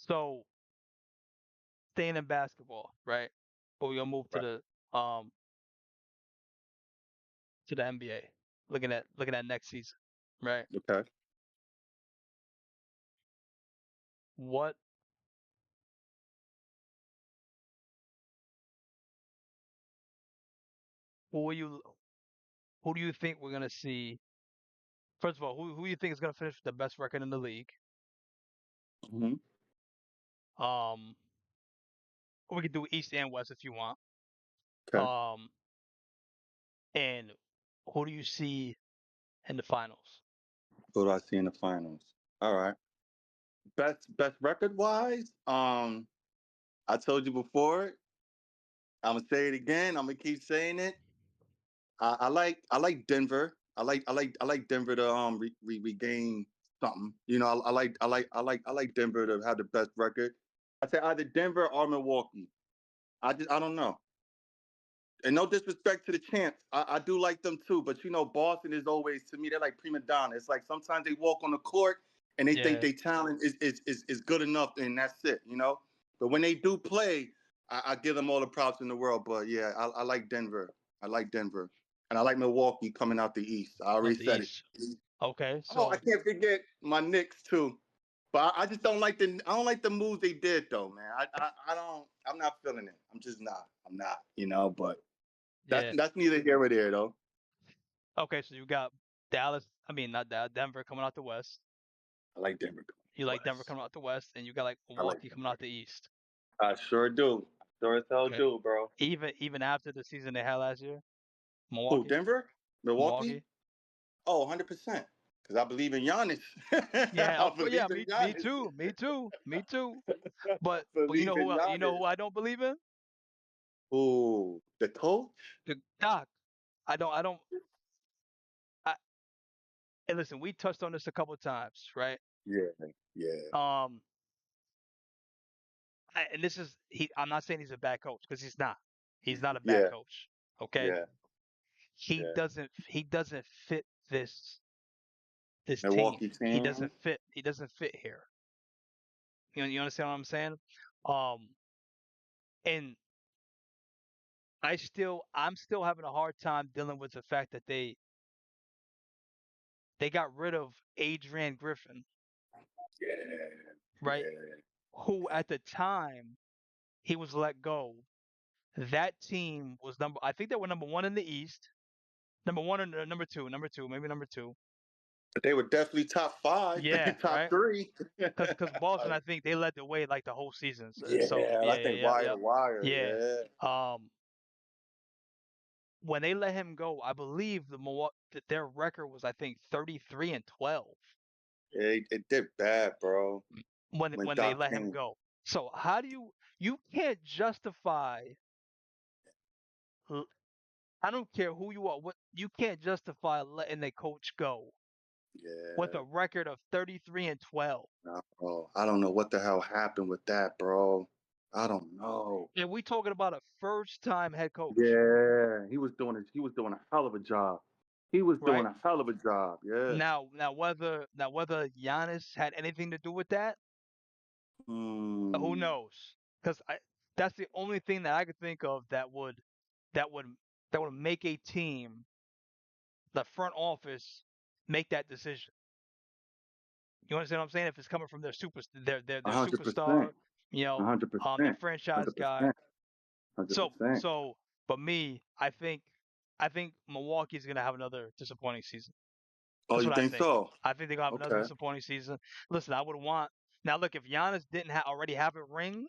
So staying in basketball, right? But we're gonna move Right. um to the NBA. Looking at next season, right? Okay. What who will you who do you think we're gonna see? First of all, who do you think is gonna finish with the best record in the league? Hmm. Um, or we could do East and West if you want. Okay. Um, and who do you see in the finals? Who do I see in the finals? All right. Best record wise. I told you before. I'm gonna say it again. I'm gonna keep saying it. I like Denver. I like Denver to regain something. I like Denver to have the best record. I say either Denver or Milwaukee. I don't know. And no disrespect to the champs, I do like them too. But Boston is always, to me, they're like prima donna. It's like sometimes they walk on the court and they think Yeah, their talent is good enough, and that's it. But when they do play, I give them all the props in the world. But yeah, I like Denver. I like Denver, and I like Milwaukee coming out the East. I out already the said it. East. Okay, Oh, I so can't forget my Knicks too. But I just don't like the moves they did though, man. I don't. I'm not feeling it. I'm just not. I'm not. But that's yeah. that's neither here or there though. Okay, so you got Dallas. I mean, not Dallas, Denver coming out the West. I like Denver You coming like Denver West. coming out the West, and you got like I like Milwaukee coming out Denver. the East. I sure do. Sure as hell Okay, do, bro. even after the season they had last year, Who? Milwaukee, Denver? Milwaukee? Milwaukee. Oh, 100%. Because I believe in Giannis. Yeah, I of course. Yeah, believe in me Giannis. too, me too, me too. I But believe in you know Giannis. who I don't believe in? Ooh, the coach? The Doc. I don't. I and listen, we touched on this a couple of times, right? Yeah, yeah, Um, and this is he. I'm not saying he's a bad coach because he's not. He's not a bad yeah, coach. Okay, yeah, yeah. he doesn't fit this team. Milwaukee He team. doesn't fit. He doesn't fit here. You understand what I'm saying? Um, and I'm still having a hard time dealing with the fact that they got rid of Adrian Griffin, Yeah, right? yeah. Who at the time he was let go, that team was I think they were number one in the East, number one or number two, maybe number two. But they were definitely top five, Yeah, top right. three. Because Boston, I think they led the way like the whole season. So Yeah, I yeah, think yeah, wire yeah, to wire. yeah. Yeah, Yeah. When they let him go, I believe their record was I think 33-12 it did bad, bro. When when they Doc let him came. go. So how do you can't justify l- I don't care who you are, what you can't justify letting a coach go with Yeah, a record of 33-12. no, I don't know what the hell happened with that, bro. I don't know. And we talking about a first time head coach, Yeah, he was doing a hell of a job. He was doing right? a hell of a job. Yeah. Now whether Giannis had anything to do with that, who Hmm. knows? Because that's the only thing that I could think of that would that would make a team, the front office, make that decision. You understand what I'm saying? If it's coming from A their hundred superstar, percent. A hundred their percent. franchise Hundred guy. percent. Hundred So percent. so, but me, I think Milwaukee's gonna have another disappointing season. Oh, That's you what I think think. so? I think they're gonna have another Okay. disappointing season. Listen, I would want now. Look, if Giannis didn't already have a ring,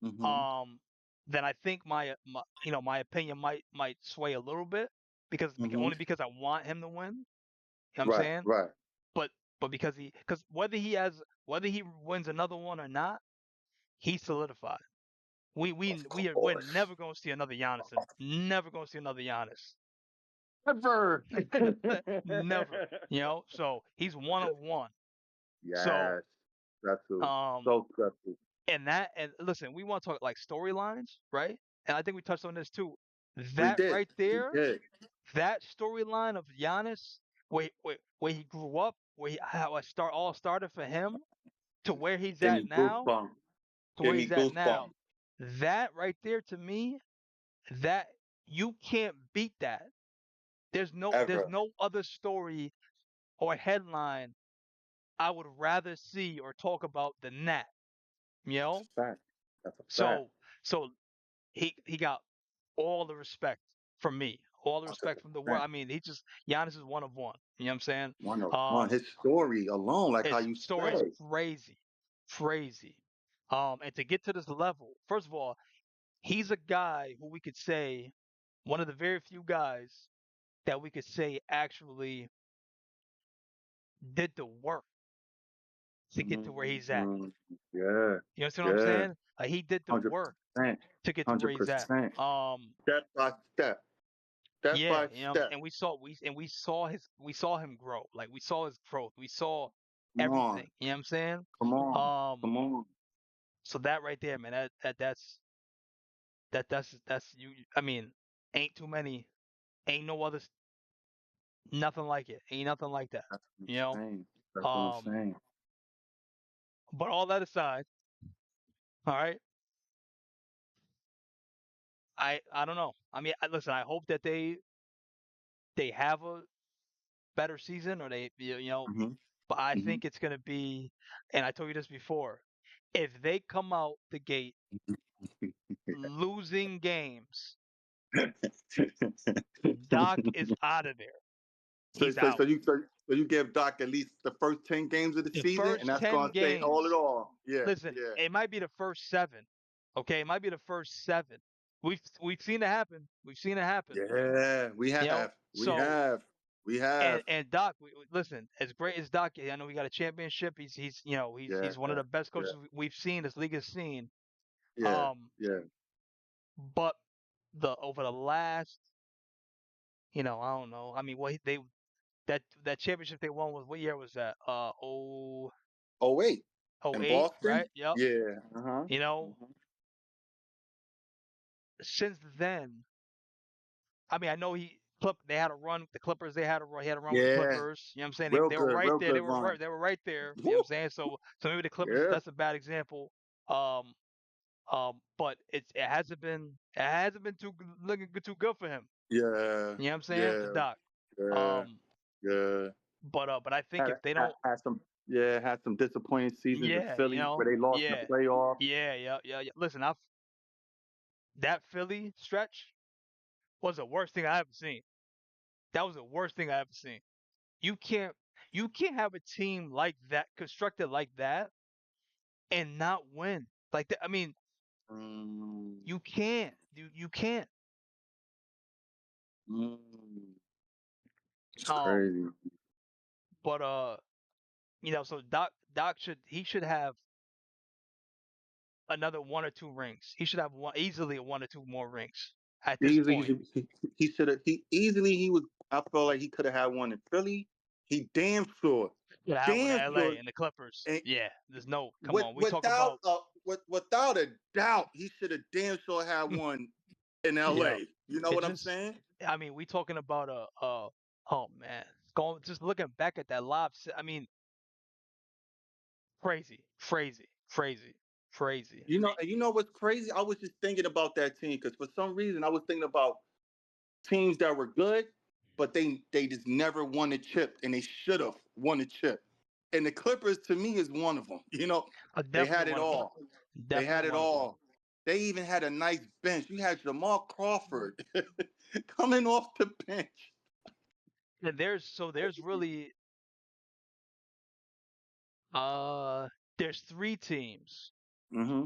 Mm-hmm. um, then I think my opinion might sway a little bit Mm-hmm. only because I want him to win. You know what I'm Right. saying? Right. But because whether he wins another one or not, he's solidified. Of We're course. never gonna see another Giannis and never gonna see another Giannis. Ever. Never. So he's one of one. So Yes. Stressful. um So stressful. and listen, we want to talk like storylines, right? And I think we touched on this too. We That did. right We there, did. that storyline of Giannis, where he grew up, where he how it started for him to where he's Give at me now, goosebumps. to Give where me he's at now, goosebumps. that right there to me, that you can't beat that. There's Ever. no other story or headline I would rather see or talk about than that. You That's know? a fact. That's a fact. So he got all the respect from me, all the respect from the world. 100%. I mean, he just Giannis is one of one. You know what I'm saying? One of one. Um, His story alone, like how his you story is said. crazy, crazy. And to get to this level, first of all, he's a guy who we could say one of the very few guys that we could say actually did the work to get to where he's at. Mhm. Yeah. You know what I'm Yeah. saying? Like he did the Hundred work percent. to get to where Hundred he's at. percent. Step by step. Step Yeah, by you know, step. and we saw him grow. Like we saw his growth. We saw Come on. everything. You know what I'm saying? Come on. Um, Come on. so that right there, man, that's you. I mean, ain't too many, ain't no other, nothing like it. Ain't nothing like that. That's what You know. I'm saying. That's what I'm Um, saying. but all that aside, all right, I don't know. I mean, listen, I hope that they have a better season or they you know, Hmm. but I Hmm. think it's gonna be, and I told you this before, if they come out the gate losing games, Doc is out of there. so, He's so, so out. you so, so you give Doc at least the first 10 games of the The season, and first that's 10 gonna say all it games, all. Yeah, listen, yeah, it might be the first 7. Okay, it might be the first 7. We've seen it happen. We've seen it happen. yeah. We You know, have, we so have, we have. and Doc, listen, as great as Doc, I know he got a championship. He's you know Yeah, he's one of the best yeah, coaches we've seen. This league has seen. yeah, Um, yeah. but the over the last, I don't know. I mean, they that championship they won was what year was that? Oh wait, oh in eight, Boston? right? Yep. Yeah. Uh huh. You know, since then, I mean, I know they had a run with the Clippers. He had a run with the Yeah, Clippers. You know what I'm saying? They were right real there. good run. They were right there. You know what Woo, I'm saying? So maybe the Clippers yeah, that's a bad example. Um, but it hasn't been looking too good for him. yeah, You know what I'm saying? For yeah, Doc. yeah, Um, yeah. but I think if they don't, Had some, yeah, had some disappointing seasons in yeah, Philly where they lost in the yeah, playoffs. yeah. Listen, that Philly stretch was the worst thing I ever seen. That was the worst thing I ever seen. You can't you can't have a team like that constructed like that and not win. Like that, I mean, Mm, you can't. You can't. mm, it's Um, crazy. but so Doc should have another 1 or 2 rings. He should have easily 1 or 2 more rings at this Easily, point. he should have. He easily he was. I felt like he could have had one in Philly. He Should have one in damn sure, LA and the Clippers. and Yeah, there's no come on. We talk without about without a doubt, he should have damn sure had one in yeah. L.A. You know It what I'm just saying? I mean, we talking about oh man. Going just looking back at that I mean, crazy, crazy, crazy, crazy. And you know what's crazy? I was just thinking about that team because for some reason I was thinking about teams that were good, but they just never won a chip, and they should have won a chip. And the Clippers, to me, is one of them. They Definitely had it one of them. all. They Definitely had it one of them. all. They even had a nice bench. You had Jamal Crawford coming off the bench. And there's really uh there's 3 teams Mm-hmm.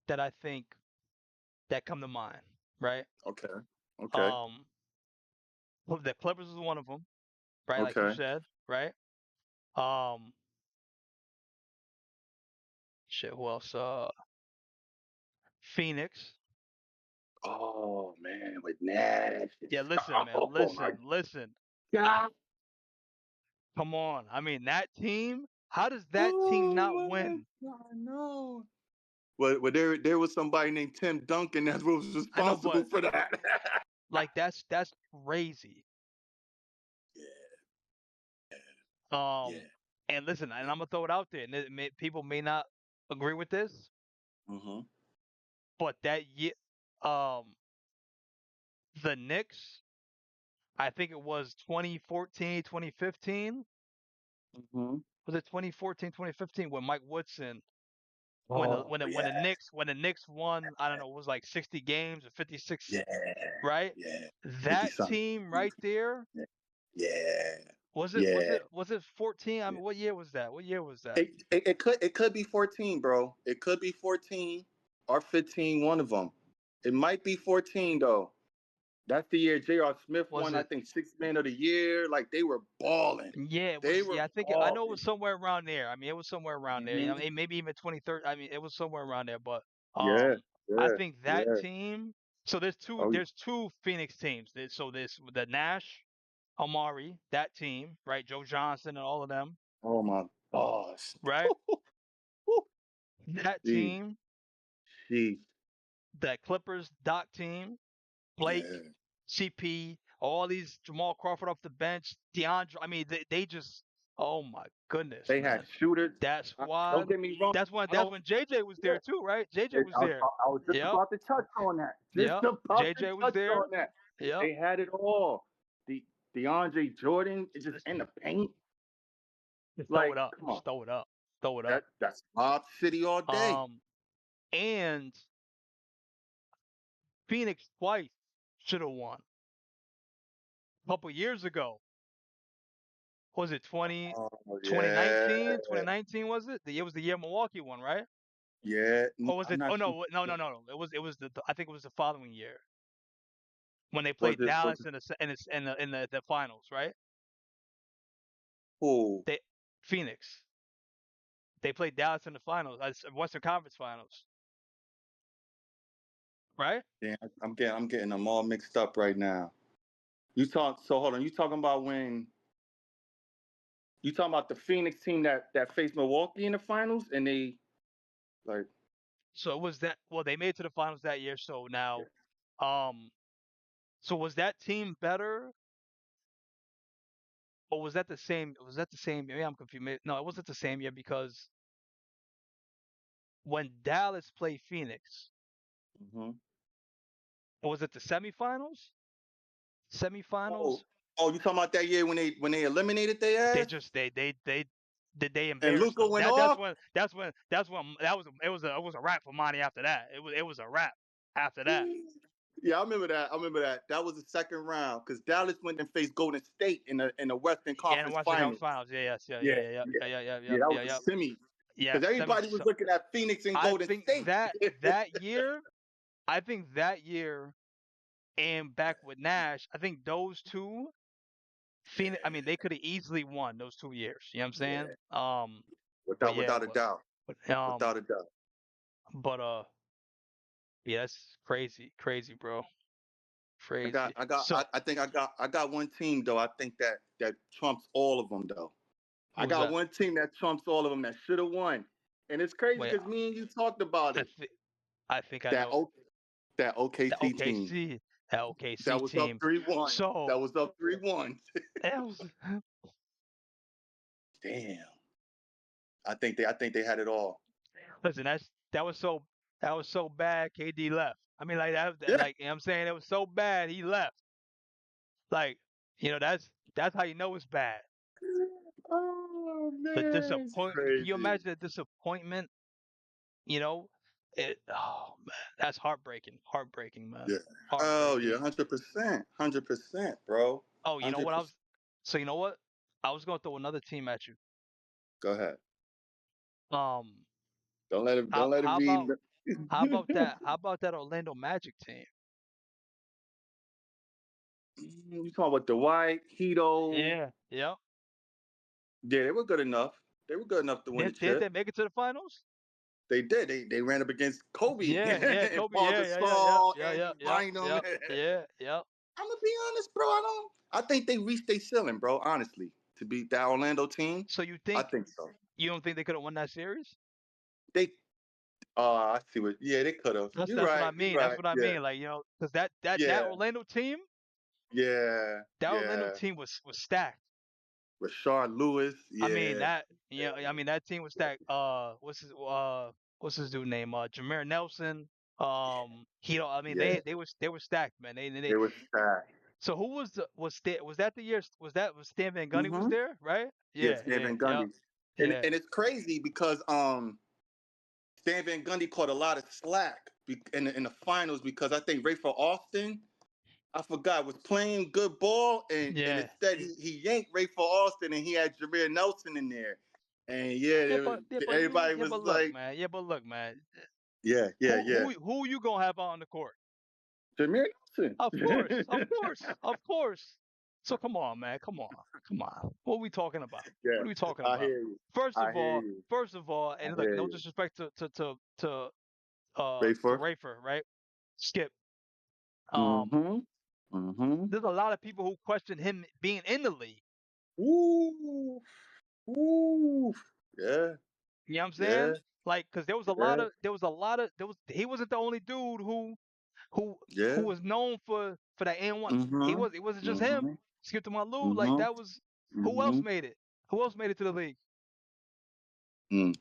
that I think that come to mind, right? Okay. Okay. Um, well, the Clippers is one of them, right? Like you Okay. said, right? Um, shit. Who else? Phoenix. Oh man, with Nash. Yeah, listen, man. Oh my Listen. God. Come on. I mean, that team. How does that team not Oh my win? God, no. Well, there was somebody named Tim Duncan that was I know, responsible but for that. like that's crazy. Yeah, Um, yeah. And listen, and I'm gonna throw it out there, and people may not agree with this, Mm-hmm. but that year, um, the Knicks, I think it was 2014, 2015. Mm-hmm. Was it 2014, 2015 when Mike Woodson Oh yeah, when the Knicks won, I don't know, it was like 60 games or 56, yeah, right? yeah. 50 That something. team right there, Yeah, was it was yeah. it was it 14? I mean, what year was that? What year was that? It could be 14, bro. It could be 14 or 15, one of them. It might be 14 though. That's the year J.R. Smith Was won, I it think, Sixth Man of the Year. Like they were balling. Yeah, it They was. were Yeah, I think I know it was balling. somewhere around there. I mean, it was somewhere around there. You know, Hmm. maybe even 2030. I mean, it was somewhere around there. But Yeah, um, I yeah, think that yeah. team. So there's two. Oh, There's two Phoenix teams. So there's the Nash, Amari, that team, right? Joe Johnson and all of them, oh my gosh. right? That Jeez, team, jeez. that Clippers Doc team, Blake, Yeah. CP, all these Jamal Crawford off the bench, DeAndre. I mean, they just. Oh my goodness, They had man. shooters. That Don't squad. get me wrong. I That's don't. when JJ was Yeah. there too, right? JJ was there. I was just Yep. about to touch on that. Just Yep. about to JJ was touch there. on that. Yep. They had it all. The DeAndre Jordan is just in the paint. Just throw Like, it up. come on. Just throw it up. Throw it up. That's Mob City all day. Um and Phoenix twice should have won. A couple years ago. Was it Oh twenty yeah, nineteen? 2019 was it? It was the year Milwaukee won, right? yeah. Or was I'm it? not Oh sure. no. It was the I think it was the following year when they Was played it was Dallas it in the finals, right? cool? They Phoenix. They played Dallas in the finals, Western Conference Finals, right? Yeah, I'm getting them all mixed up right now. So hold on. You talking about when you talking about the Phoenix team that faced Milwaukee in the finals and they like So it was that. Well, they made it to the finals that year. So now, um, so was that team better, or was that the same? Was that the same? Maybe I'm confused. No, it wasn't the same year because when Dallas played Phoenix, mm-hmm. was it the semifinals? Oh, Semifinals? oh, you talking about that year when they eliminated their They ass just they and embarrassed Luca them. went That's off? when it was a wrap for Monty after that. It was a wrap after that. Yeah, I remember that. I remember that. That was the second round because Dallas went and faced Golden State in the Western Yeah, and Conference Western Conference Finals. Finals. Yeah, yes, yeah, Yeah, yeah, yeah, yeah, yeah, yeah, yeah, yeah, yeah. yeah, That was yeah, the yeah. semi Yeah, because everybody was looking at Phoenix and I Golden think State. I think that year and back with Nash, I think those two Phoenix. I mean, they could have easily won those 2 years. You know what I'm Yeah, saying? But yeah, without a doubt, without a doubt. but yeah, that's crazy, crazy, bro, I got, crazy. I got, So I think I got one team though. I think that trumps all of them though. I who was got that? one team that trumps all of them that should have won, and it's crazy Wait, because me and you talked about I it. think I think I That know o, that the OKC team OKC, that OKC that was up team. 3-1. So That was up 3-1. that was Damn. I think they had it all. listen. That was so bad. KD left. I mean, like Yeah. like you know what I'm saying, it was so bad he left. Like that's how you know it's bad. Oh The man, it's disappointment. Can you crazy. imagine the disappointment? You know, oh man, that's heartbreaking. Heartbreaking, man. Yeah. Oh yeah, Heartbreaking. 100%, 100%, bro. Oh, you know Hundred what I percent. was? So you know what? I was gonna throw another team at you. Go ahead. Um, Don't let it how be. about how about that? How about that Orlando Magic team? You talking about Dwight, Hito? Yeah. Yep. Yeah, they were good enough. They were good enough to win the Did chip. they make it to the finals? They did. They ran up against Kobe Yeah. Yeah. and Kobe. Paul Yeah. Gasol Yeah. and Yeah. Yeah. Bynum. Yeah. Yeah. Yeah. I'm gonna be honest, bro. I think they reached their ceiling, bro. Honestly, to beat that Orlando team, So I think so. you don't think they could have won that series? They, I see what. Yeah, they could have. You're That's what right. I You're mean. That's right. what I Yeah, mean. Like because that yeah, Orlando team, yeah, that Orlando yeah. team was stacked. Rashard Lewis. I mean Yeah. that I mean that team was stacked. What's his dude name? Jameer Nelson. I mean Yeah. they were stacked, man. They It was stacked. So who was that the year was Stan Van Gundy was Mm-hmm. there, right? Yeah, Yeah, Stan yeah, Van yeah, Gundy. yeah, And it's crazy because Stan Van Gundy caught a lot of slack in the finals because I think Rayford Austin, I forgot, was playing good ball and yeah. instead he yanked Rayford Austin and he had Jameer Nelson in there. And yeah, everybody was like, But look, man. yeah, yeah, yeah. Who you gonna have out on the court? Jameer Nelson. Of course, of course, of course. So come on, man. Come on, come on. What are we talking about? Yeah, What are we talking I about? hear you. First I of hear all, you. I and look, hear no you. disrespect to Rayford. Rafer, right? Skip. Um, Mm-hmm. Mm-hmm. there's a lot of people who question him being in the league. Ooh. Ooh. Yeah. You know what I'm Yeah. saying? Like, cause Yeah. he wasn't the only dude who Yeah. was known for that and one. Mm-hmm. It wasn't just him. Mm-hmm. Skip to my Lou, like Mm-hmm. that was who Mm-hmm. else made it? Who else made it to the league? Mm-hmm.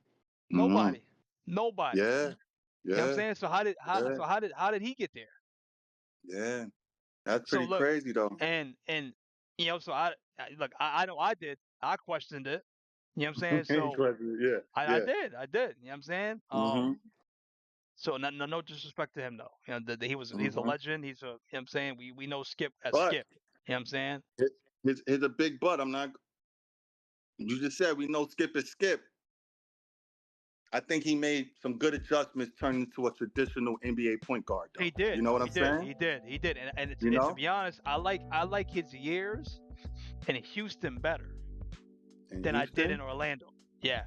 Nobody. Nobody. Yeah. You know what I'm Yeah. saying? Yeah. How did he get there? Yeah. That's So pretty look, crazy though. and so I know I did. I questioned it. You know what I'm saying? So Yeah. I Yeah. did. I did. You know what I'm saying? Mm-hmm. So no disrespect to him though. You know, he's a Mm-hmm. legend. He's a you know what I'm saying? We know Skip as But Skip. You know what I'm saying? here's a big but. I'm not. You just said we know Skip is Skip. I think he made some good adjustments, turning into a traditional NBA point guard, though. He did. You know what He I'm did. saying? He did. He did. You And to know, be honest, I like his years in Houston better in than I did Houston, in Orlando. Yeah,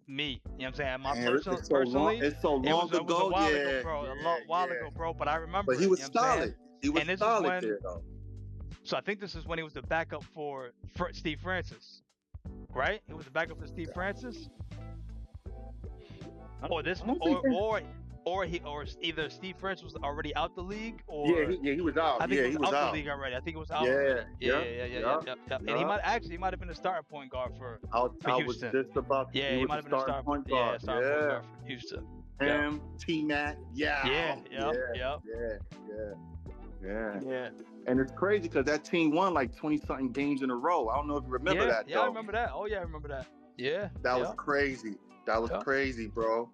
me. You know what I'm saying? My man, it's so long. personally, It's so long it was a ago. while ago, Yeah, bro. While yeah. ago, bro. But I But remember he it. was You know what I'm saying? solid. He was And this is solid when. there, though. So I think this is when he was the backup for Steve Francis, right? It was the backup for Steve Francis, or this, I don't think or either Steve Francis was already out the league, yeah, or he was out. I think Yeah, he he was was out the out. league already. I think it was out Yeah, already. yeah, And he might have been a starting point guard for I was Houston. just about. Yeah, he he was might a have been a starting point Yeah, guard. starting point guard for Houston. Him, T-Mac, Yeah, yeah, yep. yeah. And it's crazy because that team won like 20-something games in a row. I don't know if you remember that, though. Yeah, I remember that. Oh, yeah, I remember that. Yeah. That was crazy. That was crazy, bro.